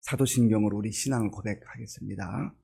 사도신경으로 우리 신앙을 고백하겠습니다.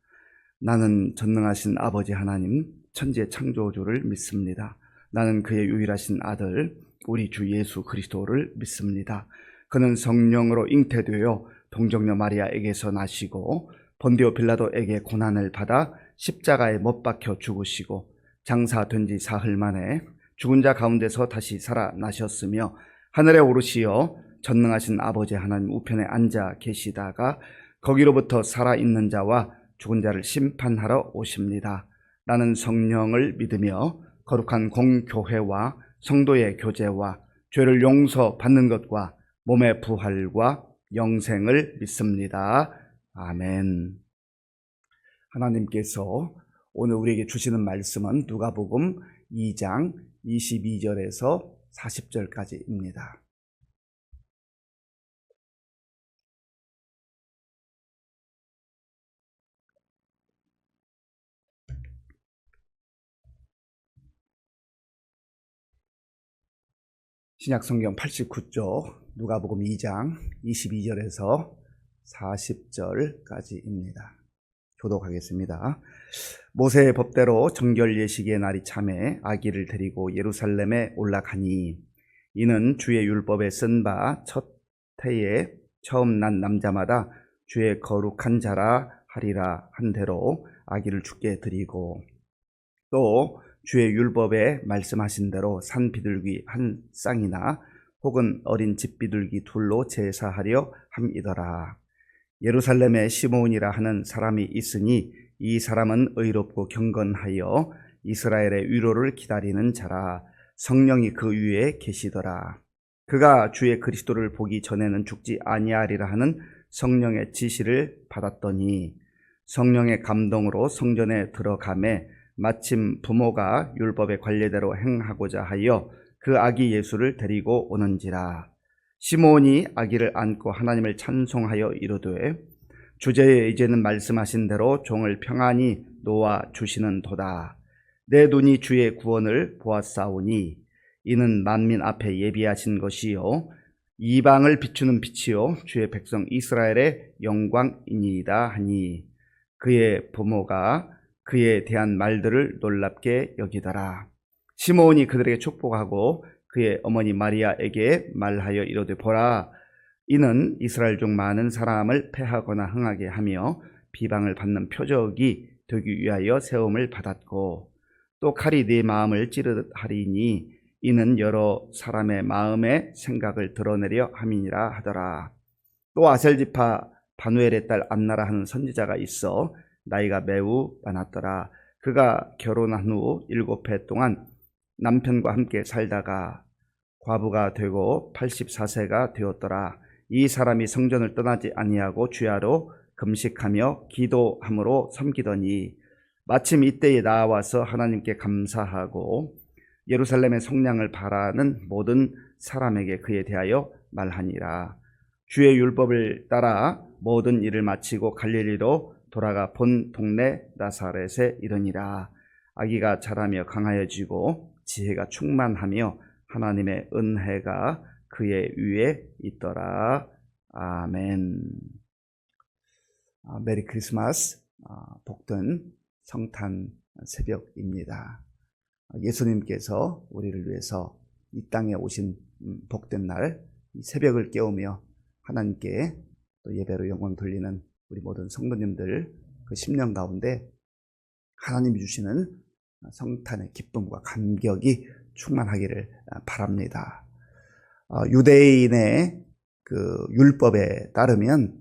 나는 전능하신 아버지 하나님, 천지의 창조주를 믿습니다. 나는 그의 유일하신 아들, 우리 주 예수 그리스도를 믿습니다. 그는 성령으로 잉태되어 동정녀 마리아에게서 나시고 본디오 빌라도에게 고난을 받아 십자가에 못 박혀 죽으시고 장사된 지 사흘 만에 죽은 자 가운데서 다시 살아나셨으며 하늘에 오르시어 전능하신 아버지 하나님 우편에 앉아 계시다가 거기로부터 살아있는 자와 죽은 자를 심판하러 오십니다. 나는 성령을 믿으며 거룩한 공교회와 성도의 교제와 죄를 용서받는 것과 몸의 부활과 영생을 믿습니다. 아멘. 하나님께서 오늘 우리에게 주시는 말씀은 누가복음 2장 22절에서 40절까지입니다. 신약성경 89쪽 누가복음 2장 22절에서 40절까지입니다. 교독하겠습니다. 모세의 법대로 정결 예식의 날이 참에 아기를 데리고 예루살렘에 올라가니 이는 주의 율법에 쓴 바 첫 해에 처음 난 남자마다 주의 거룩한 자라 하리라 한 대로 아기를 주께 드리고 또 주의 율법에 말씀하신 대로 산 비둘기 한 쌍이나 혹은 어린 집 비둘기 둘로 제사하려 함이더라. 예루살렘에 시므온이라 하는 사람이 있으니 이 사람은 의롭고 경건하여 이스라엘의 위로를 기다리는 자라. 성령이 그 위에 계시더라. 그가 주의 그리스도를 보기 전에는 죽지 아니하리라 하는 성령의 지시를 받았더니 성령의 감동으로 성전에 들어가매 마침 부모가 율법의 관례대로 행하고자 하여 그 아기 예수를 데리고 오는지라. 시므온이 아기를 안고 하나님을 찬송하여 이르되 주제에 이제는 말씀하신 대로 종을 평안히 놓아 주시는도다. 내 눈이 주의 구원을 보았사오니 이는 만민 앞에 예비하신 것이요 이방을 비추는 빛이요 주의 백성 이스라엘의 영광이니이다 하니 그의 부모가 그에 대한 말들을 놀랍게 여기더라. 시므온이 그들에게 축복하고 그의 어머니 마리아에게 말하여 이르되 보라, 이는 이스라엘 중 많은 사람을 패하거나 흥하게 하며 비방을 받는 표적이 되기 위하여 세움을 받았고 또 칼이 네 마음을 찌르하리니 이는 여러 사람의 마음의 생각을 드러내려 함이니라 하더라. 또 아셀 지파 바누엘의 딸 안나라 하는 선지자가 있어 나이가 매우 많았더라. 그가 결혼한 후 7해 동안 남편과 함께 살다가 과부가 되고 84세가 되었더라. 이 사람이 성전을 떠나지 아니하고 주야로 금식하며 기도함으로 섬기더니 마침 이때에 나와서 하나님께 감사하고 예루살렘의 성량을 바라는 모든 사람에게 그에 대하여 말하니라. 주의 율법을 따라 모든 일을 마치고 갈릴리로 돌아가 본 동네 나사렛에 이르니라. 아기가 자라며 강하여지고 지혜가 충만하며 하나님의 은혜가 그의 위에 있더라. 아멘. 메리 크리스마스. 복된 성탄 새벽입니다. 예수님께서 우리를 위해서 이 땅에 오신 복된 날, 이 새벽을 깨우며 하나님께 또 예배로 영광 돌리는 우리 모든 성도님들 그 10년 가운데 하나님이 주시는 성탄의 기쁨과 감격이 충만하기를 바랍니다. 유대인의 그 율법에 따르면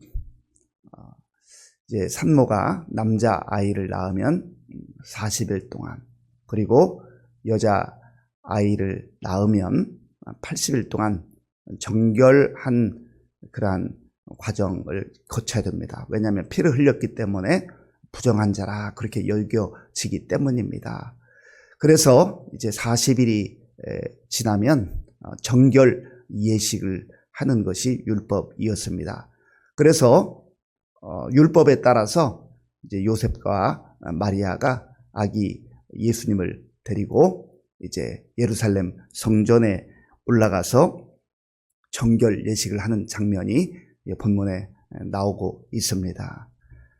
이제 산모가 남자 아이를 낳으면 40일 동안 그리고 여자 아이를 낳으면 80일 동안 정결한 그러한 과정을 거쳐야 됩니다. 왜냐하면 피를 흘렸기 때문에 부정한 자라 그렇게 여겨지기 때문입니다. 그래서 이제 40일이 지나면 정결 예식을 하는 것이 율법이었습니다. 그래서 율법에 따라서 이제 요셉과 마리아가 아기 예수님을 데리고 이제 예루살렘 성전에 올라가서 정결 예식을 하는 장면이 본문에 나오고 있습니다.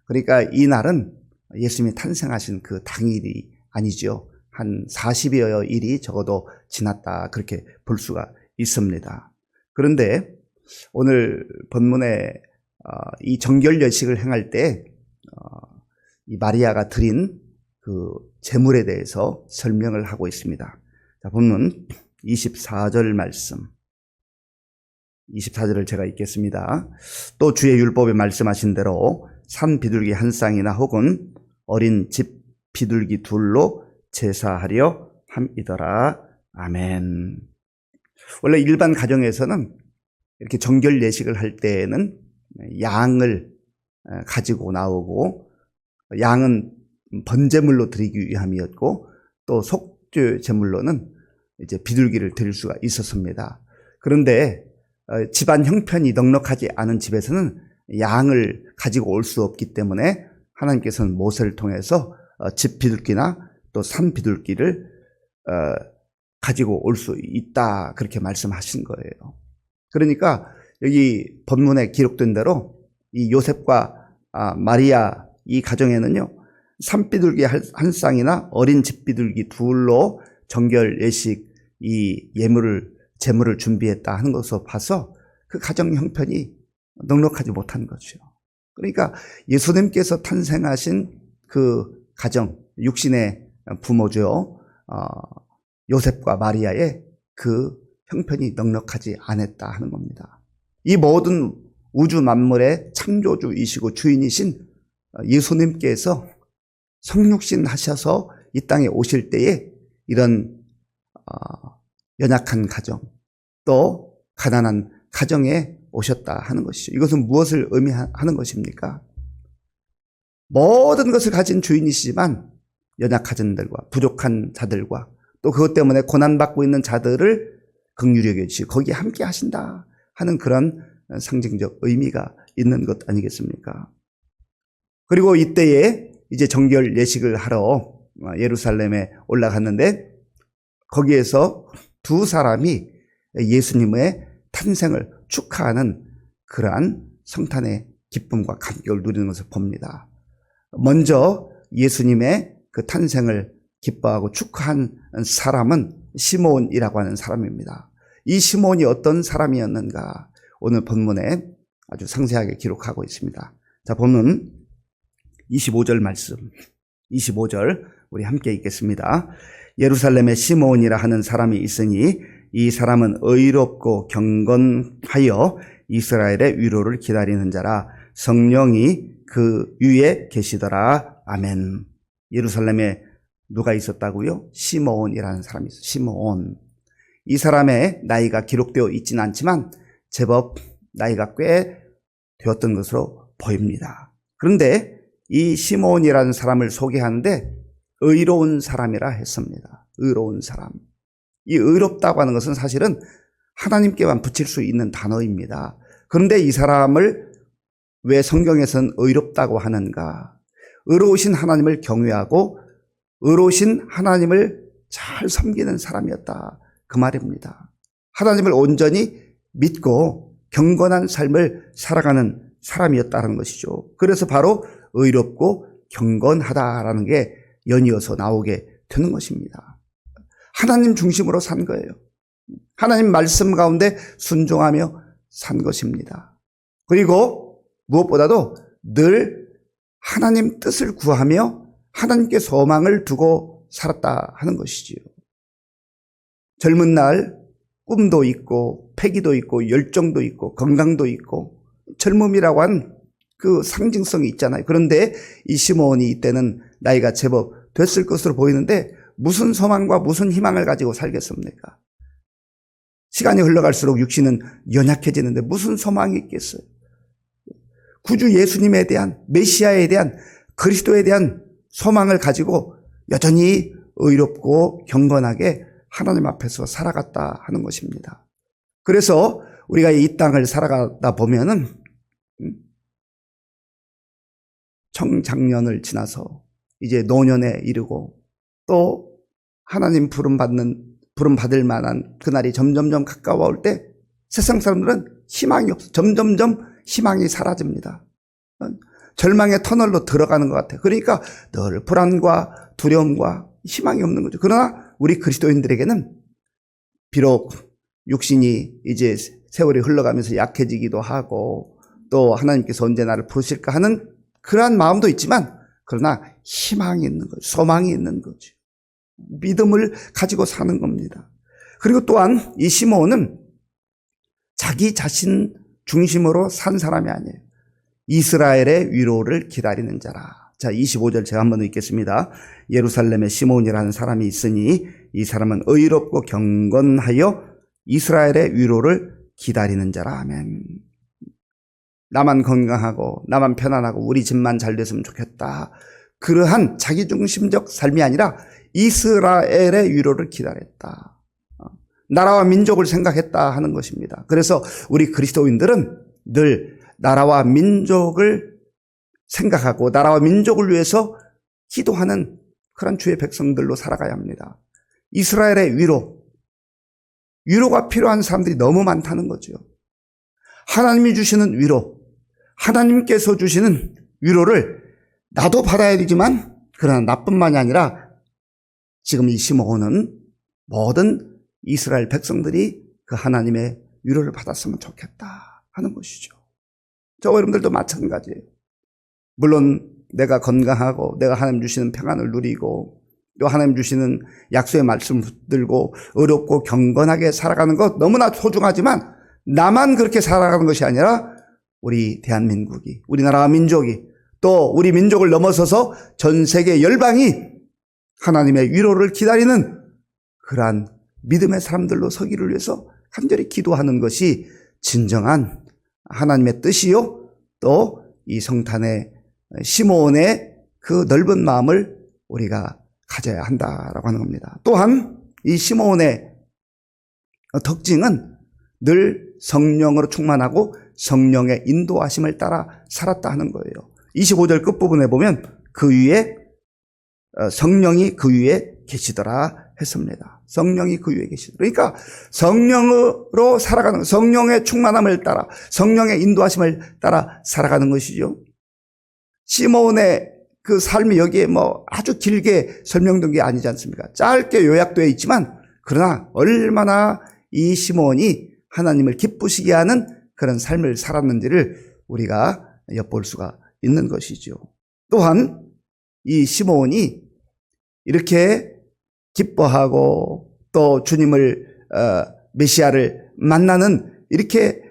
그러니까 이 날은 예수님이 탄생하신 그 당일이 아니죠. 한 40여여 일이 적어도 지났다, 그렇게 볼 수가 있습니다. 그런데 오늘 본문에 이 정결 예식을 행할 때 이 마리아가 드린 그 제물에 대해서 설명을 하고 있습니다. 자, 본문 24절 말씀. 24절을 제가 읽겠습니다. 또 주의 율법에 말씀하신 대로 산 비둘기 한 쌍이나 혹은 어린 집 비둘기 둘로 제사하려 함이더라. 아멘. 원래 일반 가정에서는 이렇게 정결 예식을 할 때에는 양을 가지고 나오고, 양은 번제물로 드리기 위함이었고, 또 속죄 제물로는 이제 비둘기를 드릴 수가 있었습니다. 그런데 집안 형편이 넉넉하지 않은 집에서는 양을 가지고 올 수 없기 때문에 하나님께서는 모세를 통해서 집 비둘기나 또 산 비둘기를 가지고 올 수 있다, 그렇게 말씀하신 거예요. 그러니까 여기 본문에 기록된 대로 이 요셉과 마리아 이 가정에는요, 산비둘기 한 쌍이나 어린 집비둘기 둘로 정결 예식 이 제물을 준비했다 하는 것을 봐서 그 가정 형편이 넉넉하지 못한 거죠. 그러니까 예수님께서 탄생하신 그 가정, 육신의 부모죠, 요셉과 마리아의 그 형편이 넉넉하지 않았다 하는 겁니다. 이 모든 우주 만물의 창조주이시고 주인이신 예수님께서 성육신 하셔서 이 땅에 오실 때에 이런 연약한 가정, 또 가난한 가정에 오셨다 하는 것이죠. 이것은 무엇을 의미하는 것입니까? 모든 것을 가진 주인이시지만 연약한 자들과 부족한 자들과 또 그것 때문에 고난받고 있는 자들을 긍휼히 여겨주시고 거기에 함께 하신다 하는 그런 상징적 의미가 있는 것 아니겠습니까? 그리고 이때에 이제 정결 예식을 하러 예루살렘에 올라갔는데 거기에서 두 사람이 예수님의 탄생을 축하하는 그러한 성탄의 기쁨과 감격을 누리는 것을 봅니다. 먼저 예수님의 그 탄생을 기뻐하고 축하한 사람은 시몬이라고 하는 사람입니다. 이 시몬이 어떤 사람이었는가 오늘 본문에 아주 상세하게 기록하고 있습니다. 자, 본문 25절 말씀, 25절 우리 함께 읽겠습니다. 예루살렘에 시몬이라 하는 사람이 있으니 이 사람은 의롭고 경건하여 이스라엘의 위로를 기다리는 자라 성령이 그 위에 계시더라. 아멘. 예루살렘에 누가 있었다고요? 시몬이라는 사람이 있어요. 시몬. 이 사람의 나이가 기록되어 있지는 않지만 제법 나이가 꽤 되었던 것으로 보입니다. 그런데 이 시몬이라는 사람을 소개하는데 의로운 사람이라 했습니다. 의로운 사람. 이 의롭다고 하는 것은 사실은 하나님께만 붙일 수 있는 단어입니다. 그런데 이 사람을 왜 성경에서는 의롭다고 하는가? 의로우신 하나님을 경외하고 의로우신 하나님을 잘 섬기는 사람이었다, 그 말입니다. 하나님을 온전히 믿고 경건한 삶을 살아가는 사람이었다는 것이죠. 그래서 바로 의롭고 경건하다라는 게 연이어서 나오게 되는 것입니다. 하나님 중심으로 산 거예요. 하나님 말씀 가운데 순종하며 산 것입니다. 그리고 무엇보다도 늘 하나님 뜻을 구하며 하나님께 소망을 두고 살았다 하는 것이지요. 젊은 날 꿈도 있고 패기도 있고 열정도 있고 건강도 있고 젊음이라고 한 그 상징성이 있잖아요. 그런데 이 시몬이 이때는 나이가 제법 됐을 것으로 보이는데 무슨 소망과 무슨 희망을 가지고 살겠습니까? 시간이 흘러갈수록 육신은 연약해지는데 무슨 소망이 있겠어요? 구주 예수님에 대한, 메시아에 대한, 그리스도에 대한 소망을 가지고 여전히 의롭고 경건하게 하나님 앞에서 살아갔다 하는 것입니다. 그래서 우리가 이 땅을 살아가다 보면은 청장년을 지나서 이제 노년에 이르고 또 하나님 부름 받을 만한 그날이 점점점 가까워올 때 세상 사람들은 희망이 없어. 점점점 희망이 사라집니다. 절망의 터널로 들어가는 것 같아요. 그러니까 늘 불안과 두려움과 희망이 없는 거죠. 그러나 우리 그리스도인들에게는 비록 육신이 이제 세월이 흘러가면서 약해지기도 하고 또 하나님께서 언제 나를 부르실까 하는 그러한 마음도 있지만 그러나 희망이 있는 거죠. 소망이 있는 거죠. 믿음을 가지고 사는 겁니다. 그리고 또한 이 시므온은 자기 자신 중심으로 산 사람이 아니에요. 이스라엘의 위로를 기다리는 자라. 자, 25절 제가 한번 읽겠습니다. 예루살렘에 시므온이라는 사람이 있으니 이 사람은 의롭고 경건하여 이스라엘의 위로를 기다리는 자라. 아멘. 나만 건강하고 나만 편안하고 우리 집만 잘 됐으면 좋겠다. 그러한 자기중심적 삶이 아니라 이스라엘의 위로를 기다렸다. 나라와 민족을 생각했다 하는 것입니다. 그래서 우리 그리스도인들은 늘 나라와 민족을 생각하고 나라와 민족을 위해서 기도하는 그런 주의 백성들로 살아가야 합니다. 이스라엘의 위로가 필요한 사람들이 너무 많다는 거죠. 하나님이 주시는 위로, 하나님께서 주시는 위로를 나도 받아야 되지만 그러나 나뿐만이 아니라 지금 이 시므온은 모든 이스라엘 백성들이 그 하나님의 위로를 받았으면 좋겠다 하는 것이죠. 저와 여러분들도 마찬가지예요. 물론 내가 건강하고 내가 하나님 주시는 평안을 누리고 또 하나님 주시는 약속의 말씀을 붙들고 어렵고 경건하게 살아가는 것 너무나 소중하지만 나만 그렇게 살아가는 것이 아니라 우리 대한민국이, 우리나라와 민족이 또 우리 민족을 넘어서서 전 세계 열방이 하나님의 위로를 기다리는 그러한 믿음의 사람들로 서기를 위해서 간절히 기도하는 것이 진정한 하나님의 뜻이요 또 이 성탄의 시므온의 그 넓은 마음을 우리가 가져야 한다라고 하는 겁니다. 또한 이 시므온의 특징은 늘 성령으로 충만하고 성령의 인도하심을 따라 살았다 하는 거예요. 25절 끝부분에 보면 그 위에 성령이 그 위에 계시더라 했습니다. 성령이 그 위에 계시더라. 그러니까 성령으로 살아가는, 성령의 충만함을 따라 성령의 인도하심을 따라 살아가는 것이죠. 시므온의 그 삶이 여기에 뭐 아주 길게 설명된 게 아니지 않습니까? 짧게 요약되어 있지만 그러나 얼마나 이 시므온이 하나님을 기쁘시게 하는 그런 삶을 살았는지를 우리가 엿볼 수가 있는 것이죠. 또한 이 시므온이 이렇게 기뻐하고 또 주님을 메시아를 만나는 이렇게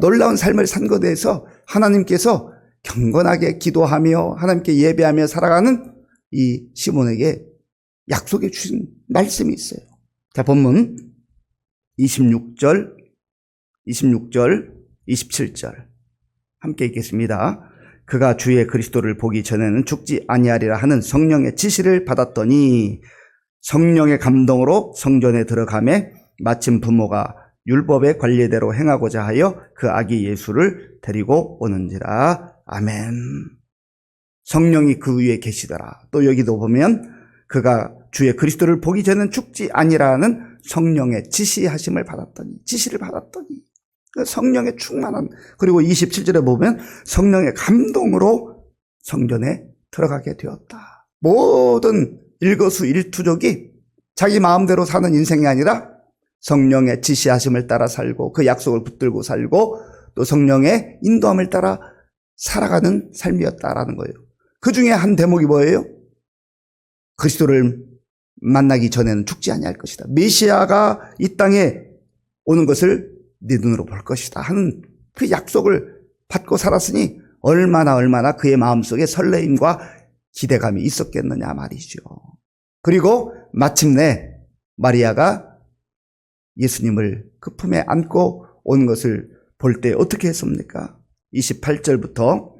놀라운 삶을 산 것에 대해서 하나님께서 경건하게 기도하며 하나님께 예배하며 살아가는 이 시므온에게 약속해 주신 말씀이 있어요. 자, 본문 26절, 27절 함께 읽겠습니다. 그가 주의 그리스도를 보기 전에는 죽지 아니하리라 하는 성령의 지시를 받았더니 성령의 감동으로 성전에 들어가매 마침 부모가 율법의 관례대로 행하고자 하여 그 아기 예수를 데리고 오는지라. 아멘. 성령이 그 위에 계시더라. 또 여기도 보면 그가 주의 그리스도를 보기 전에는 죽지 아니라는 성령의 지시를 받았더니 성령의 충만한, 그리고 27절에 보면 성령의 감동으로 성전에 들어가게 되었다. 모든 일거수일투족이 자기 마음대로 사는 인생이 아니라 성령의 지시하심을 따라 살고 그 약속을 붙들고 살고 또 성령의 인도함을 따라 살아가는 삶이었다라는 거예요. 그 중에 한 대목이 뭐예요? 그리스도를 만나기 전에는 죽지 아니할 것이다. 메시아가 이 땅에 오는 것을 네 눈으로 볼 것이다 하는 그 약속을 받고 살았으니 얼마나 그의 마음속에 설레임과 기대감이 있었겠느냐 말이죠. 그리고 마침내 마리아가 예수님을 그 품에 안고 온 것을 볼 때 어떻게 했습니까? 28절부터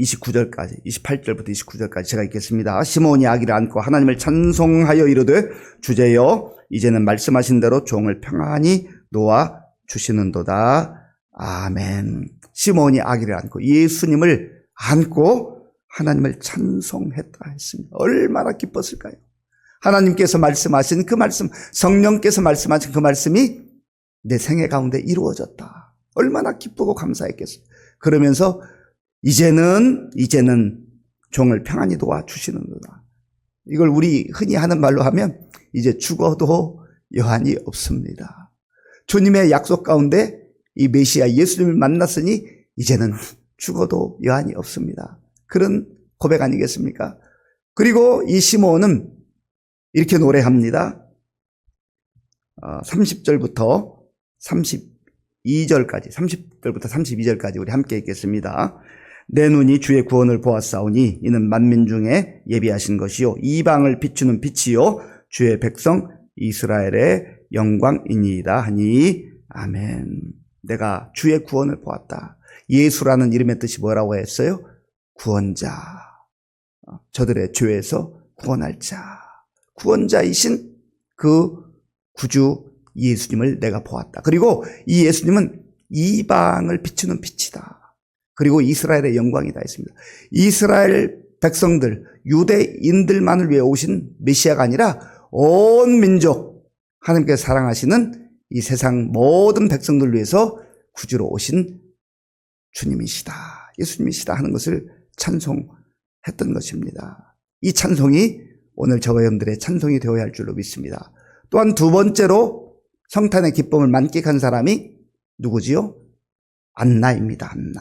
29절까지 제가 읽겠습니다. 시므온이 아기를 안고 하나님을 찬송하여 이르되 주제여 이제는 말씀하신 대로 종을 평안히 놓아 주시는도다. 아멘. 시므온이 아기를 안고 예수님을 안고 하나님을 찬송했다 했습니다. 얼마나 기뻤을까요? 하나님께서 말씀하신 그 말씀, 성령께서 말씀하신 그 말씀이 내 생애 가운데 이루어졌다. 얼마나 기쁘고 감사했겠어요. 그러면서 이제는 종을 평안히 도와주시는구나. 이걸 우리 흔히 하는 말로 하면 이제 죽어도 여한이 없습니다. 주님의 약속 가운데 이 메시아 예수님을 만났으니 이제는 죽어도 여한이 없습니다. 그런 고백 아니겠습니까? 그리고 이 시몬은 이렇게 노래합니다. 30절부터 32절까지, 30절부터 32절까지 우리 함께 읽겠습니다. 내 눈이 주의 구원을 보았사오니 이는 만민 중에 예비하신 것이요 이방을 비추는 빛이요 주의 백성 이스라엘의 영광이니이다 하니 아멘. 내가 주의 구원을 보았다. 예수라는 이름의 뜻이 뭐라고 했어요? 구원자. 저들의 죄에서 구원할 자. 구원자이신 그 구주 예수님을 내가 보았다. 그리고 이 예수님은 이방을 비추는 빛이다. 그리고 이스라엘의 영광이다 했습니다. 이스라엘 백성들, 유대인들만을 위해 오신 메시아가 아니라 온 민족, 하나님께서 사랑하시는 이 세상 모든 백성들을 위해서 구주로 오신 주님이시다, 예수님이시다 하는 것을 찬송했던 것입니다. 이 찬송이 오늘 저와 여러분들의 찬송이 되어야 할 줄로 믿습니다. 또한 두 번째로 성탄의 기쁨을 만끽한 사람이 누구지요? 안나입니다. 안나.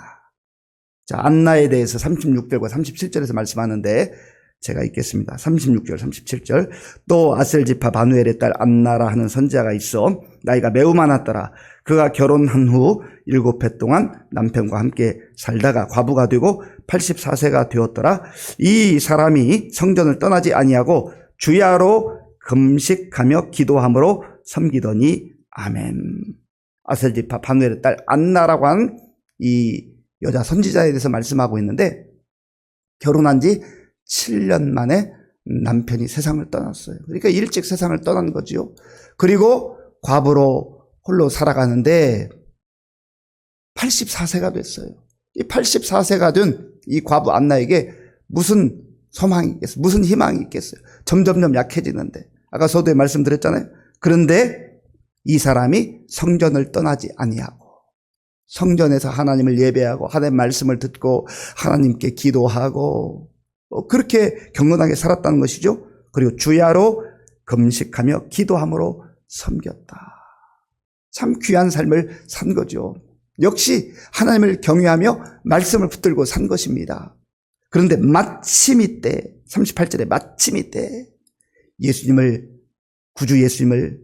자, 안나에 대해서 36절과 37절에서 말씀하는데 제가 읽겠습니다. 36절, 37절. 또 아셀지파 바누엘의 딸 안나라 하는 선지자가 있어 나이가 매우 많았더라. 그가 결혼한 후 7해 동안 남편과 함께 살다가 과부가 되고 84세가 되었더라. 이 사람이 성전을 떠나지 아니하고 주야로 금식하며 기도함으로 섬기더니 아멘. 아셀지파 바누엘의 딸 안나라고 한 이 여자 선지자에 대해서 말씀하고 있는데 결혼한 지 7년 만에 남편이 세상을 떠났어요. 그러니까 일찍 세상을 떠난 거지요. 그리고 과부로 홀로 살아가는데 84세가 됐어요. 이 84세가 된 이 과부 안나에게 무슨 소망이 있겠어요? 무슨 희망이 있겠어요? 점점점 약해지는데 아까 서두에 말씀드렸잖아요. 그런데 이 사람이 성전을 떠나지 아니하고 성전에서 하나님을 예배하고 하나님의 말씀을 듣고 하나님께 기도하고 그렇게 경건하게 살았다는 것이죠. 그리고 주야로 금식하며 기도함으로 섬겼다. 참 귀한 삶을 산 거죠. 역시 하나님을 경외하며 말씀을 붙들고 산 것입니다. 그런데 마침 이때 38절에 마침 이때 예수님을 구주 예수님을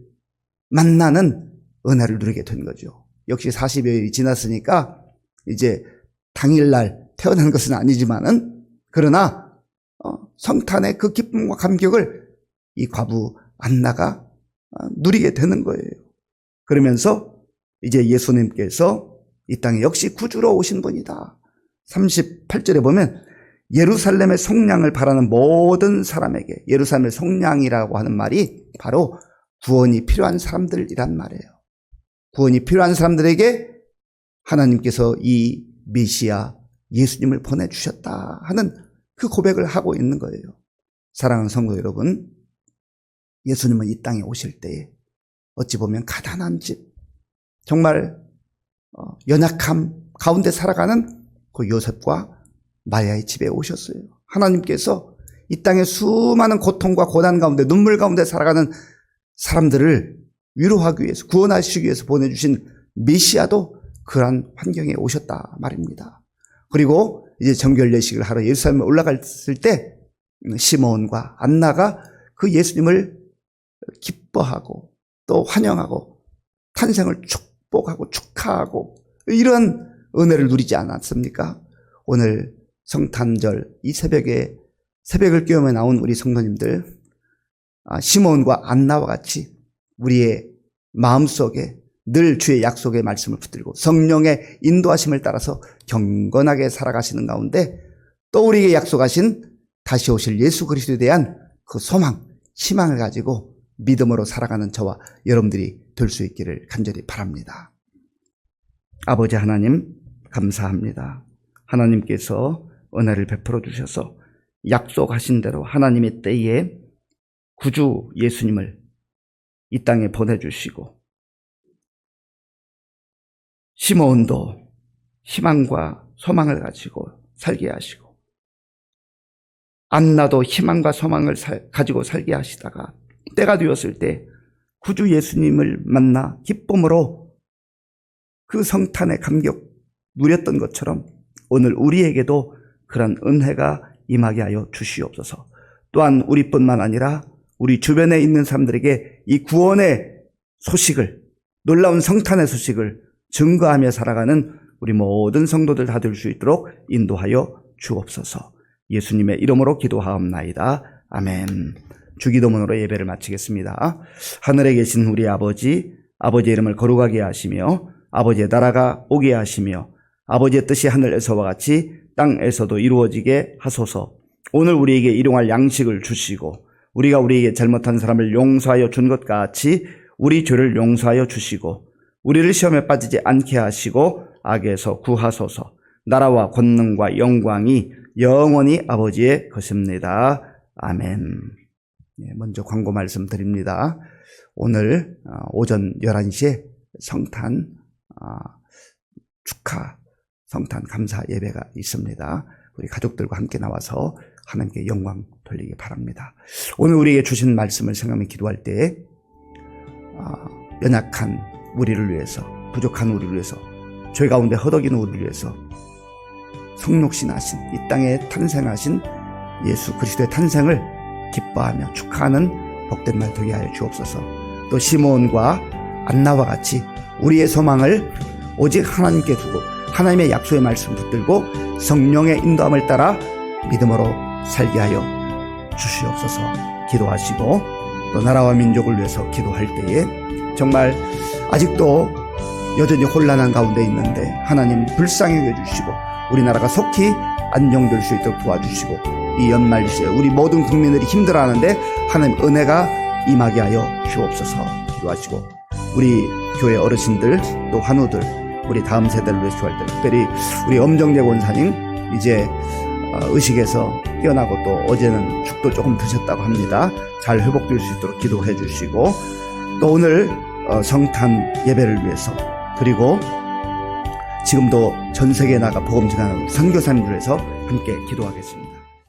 만나는 은혜를 누리게 된 거죠. 역시 40여일이 지났으니까 이제 당일날 태어난 것은 아니지만은 그러나 성탄의 그 기쁨과 감격을 이 과부 안나가 누리게 되는 거예요. 그러면서 이제 예수님께서 이 땅에 역시 구주로 오신 분이다. 38절에 보면 예루살렘의 속량을 바라는 모든 사람에게, 예루살렘의 속량이라고 하는 말이 바로 구원이 필요한 사람들이란 말이에요. 구원이 필요한 사람들에게 하나님께서 이 메시아 예수님을 보내주셨다 하는 그 고백을 하고 있는 거예요. 사랑하는 성도 여러분, 예수님은 이 땅에 오실 때에 어찌 보면 가난한 집, 정말 연약함 가운데 살아가는 그 요셉과 마리아의 집에 오셨어요. 하나님께서 이 땅에 수많은 고통과 고난 가운데 눈물 가운데 살아가는 사람들을 위로하기 위해서, 구원하시기 위해서 보내주신 메시아도 그러한 환경에 오셨다 말입니다. 그리고 이제 정결 예식을 하러 예루살렘에 올라갔을 때 시몬과 안나가 그 예수님을 기뻐하고 또 환영하고 탄생을 축복하고 축하하고 이런 은혜를 누리지 않았습니까? 오늘 성탄절 이 새벽에 새벽을 깨우며 나온 우리 성도님들, 시몬과 안나와 같이 우리의 마음속에 늘 주의 약속의 말씀을 붙들고 성령의 인도하심을 따라서 경건하게 살아가시는 가운데 또 우리에게 약속하신 다시 오실 예수 그리스도에 대한 그 소망, 희망을 가지고 믿음으로 살아가는 저와 여러분들이 될 수 있기를 간절히 바랍니다. 아버지 하나님 감사합니다. 하나님께서 은혜를 베풀어 주셔서 약속하신 대로 하나님의 때에 구주 예수님을 이 땅에 보내주시고 시므온도 희망과 소망을 가지고 살게 하시고, 안나도 희망과 소망을 가지고 살게 하시다가 때가 되었을 때 구주 예수님을 만나 기쁨으로 그 성탄의 감격 누렸던 것처럼 오늘 우리에게도 그런 은혜가 임하게 하여 주시옵소서. 또한 우리뿐만 아니라 우리 주변에 있는 사람들에게 이 구원의 소식을, 놀라운 성탄의 소식을 증거하며 살아가는 우리 모든 성도들 다 될 수 있도록 인도하여 주옵소서. 예수님의 이름으로 기도하옵나이다. 아멘. 주기도문으로 예배를 마치겠습니다. 하늘에 계신 우리 아버지, 아버지의 이름을 거룩하게 하시며 아버지의 나라가 오게 하시며 아버지의 뜻이 하늘에서와 같이 땅에서도 이루어지게 하소서. 오늘 우리에게 일용할 양식을 주시고 우리가 우리에게 잘못한 사람을 용서하여 준 것 같이 우리 죄를 용서하여 주시고 우리를 시험에 빠지지 않게 하시고 악에서 구하소서. 나라와 권능과 영광이 영원히 아버지의 것입니다. 아멘. 먼저 광고 말씀드립니다. 오늘 오전 11시에 성탄 축하, 성탄 감사 예배가 있습니다. 우리 가족들과 함께 나와서 하나님께 영광 돌리기 바랍니다. 오늘 우리에게 주신 말씀을 생각하며 기도할 때 연약한 우리를 위해서, 부족한 우리를 위해서, 죄 가운데 허덕이는 우리를 위해서 성육신하신 이 땅에 탄생하신 예수 그리스도의 탄생을 기뻐하며 축하하는 복된 날 되게 하여 주옵소서. 또 시므온과 안나와 같이 우리의 소망을 오직 하나님께 두고 하나님의 약속의 말씀 붙들고 성령의 인도함을 따라 믿음으로 살게 하여 주시옵소서. 기도하시고 또 나라와 민족을 위해서 기도할 때에 정말 아직도 여전히 혼란한 가운데 있는데 하나님 불쌍히 여겨주시고 우리나라가 속히 안정될 수 있도록 도와주시고 이 연말 시에 우리 모든 국민들이 힘들어하는데 하나님 은혜가 임하게 하여 주옵소서. 기도하시고 우리 교회 어르신들 또 환우들 우리 다음 세대를 위해서 기도할 때 특별히 우리 엄정재 권사님 이제 의식에서 깨어나고 또 어제는 죽도 조금 드셨다고 합니다. 잘 회복될 수 있도록 기도해 주시고 또 오늘 성탄 예배를 위해서 그리고 지금도 전 세계에 나가 복음 전하는 선교사님들 위해서 함께 기도하겠습니다.